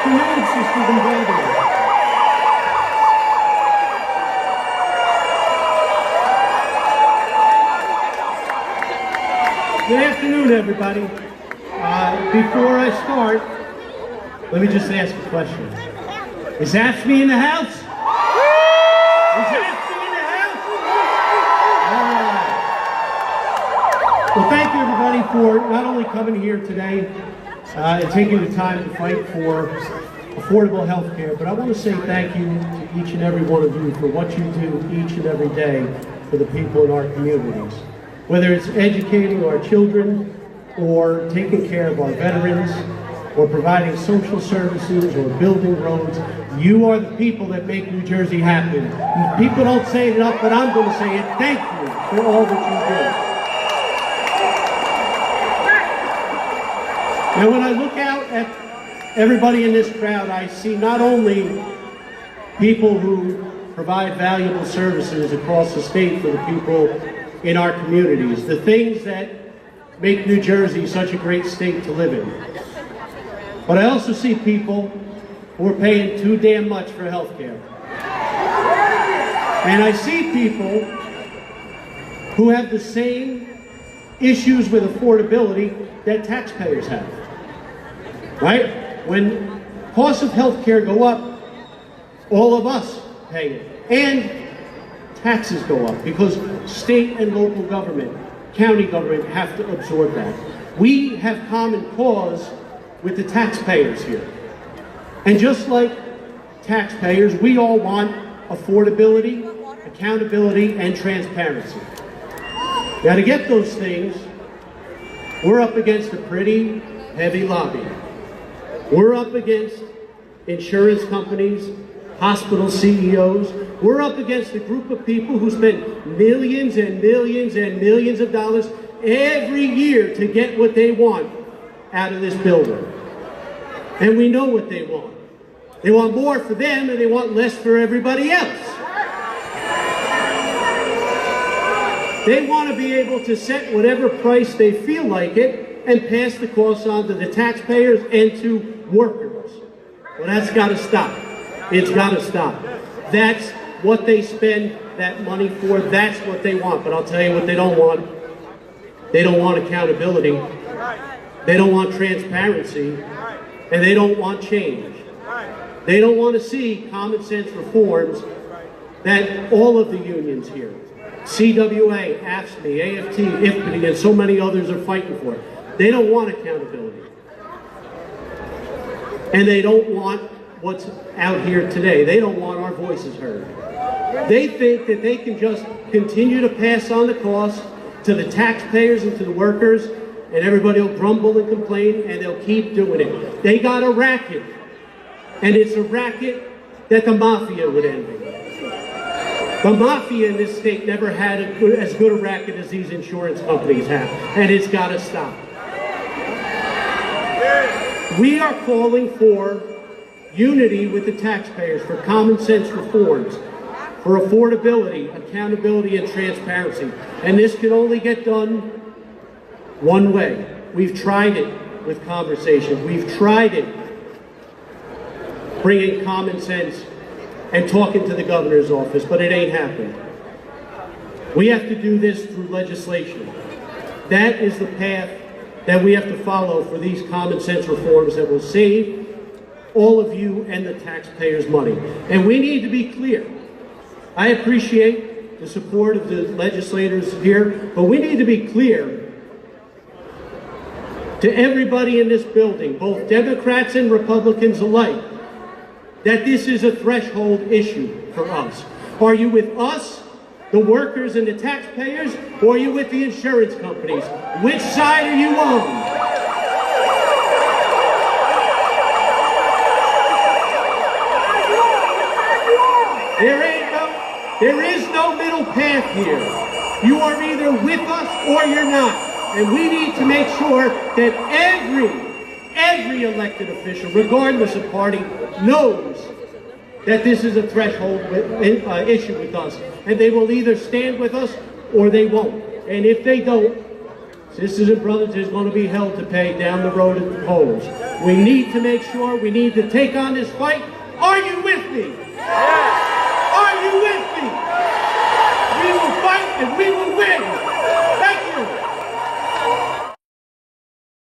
afternoon, sisters and brothers. Good afternoon, everybody. Before I start, let me just ask a question. Is AFSCME in the house? Is AFSCME in the house? All right. Well, thank you, everybody, for not only coming here today and taking the time to fight for affordable health care, but I want to say thank you to each and every one of you for what you do each and every day for the people in our communities. Whether it's educating our children, or taking care of our veterans, or providing social services, or building roads, you are the people that make New Jersey happen. People don't say it enough, but I'm going to say it. Thank you for all that you do. Now, when I look out at everybody in this crowd, I see not only people who provide valuable services across the state for the people in our communities, the things that make New Jersey such a great state to live in. But I also see people who are paying too damn much for health care. And I see people who have the same issues with affordability that taxpayers have. Right? When costs of health care go up, all of us pay it. And taxes go up because state and local government, county government have to absorb that. We have common cause with the taxpayers here. And just like taxpayers, we all want affordability, accountability, and transparency. Now, to get those things, we're up against a pretty heavy lobby. We're up against insurance companies, hospital CEOs. We're up against a group of people who spend millions and millions and millions of dollars every year to get what they want out of this building. And we know what they want. They want more for them and they want less for everybody else. They want to be able to set whatever price they feel like it and pass the costs on to the taxpayers and to workers. Well, that's got to stop. It's got to stop. That's what they spend that money for. That's what they want. But I'll tell you what they don't want. They don't want accountability. They don't want transparency. And they don't want change. They don't want to see common sense reforms that all of the unions here, CWA, AFSCME, AFT, IFPD, and so many others are fighting for. They don't want accountability. And they don't want what's out here today. They don't want our voices heard. They think that they can just continue to pass on the cost to the taxpayers and to the workers, and everybody will grumble and complain, and they'll keep doing it. They got a racket, and it's a racket that the mafia would envy. The mafia in this state never had as good a racket as these insurance companies have, and it's got to stop. We are calling for unity with the taxpayers, for common sense reforms, for affordability, accountability, and transparency. And this can only get done one way. We've tried it with conversations. We've tried it bringing common sense and talking to the governor's office, but it ain't happened. We have to do this through legislation. That is the path that we have to follow for these common sense reforms that will save all of you and the taxpayers' money. And we need to be clear. I appreciate the support of the legislators here, but we need to be clear to everybody in this building, both Democrats and Republicans alike, that this is a threshold issue for us. Are you with us, the workers and the taxpayers, or are you with the insurance companies? Which side are you on? There is no middle path here. You are either with us or you're not. And we need to make sure that every elected official, regardless of party, knows that this is a threshold issue with us. And they will either stand with us or they won't. And if they don't, sisters and brothers, is going to be hell to pay down the road at the polls. We need to make sure, we need to take on this fight. Are you with me? Are you with me? We will fight and we will win.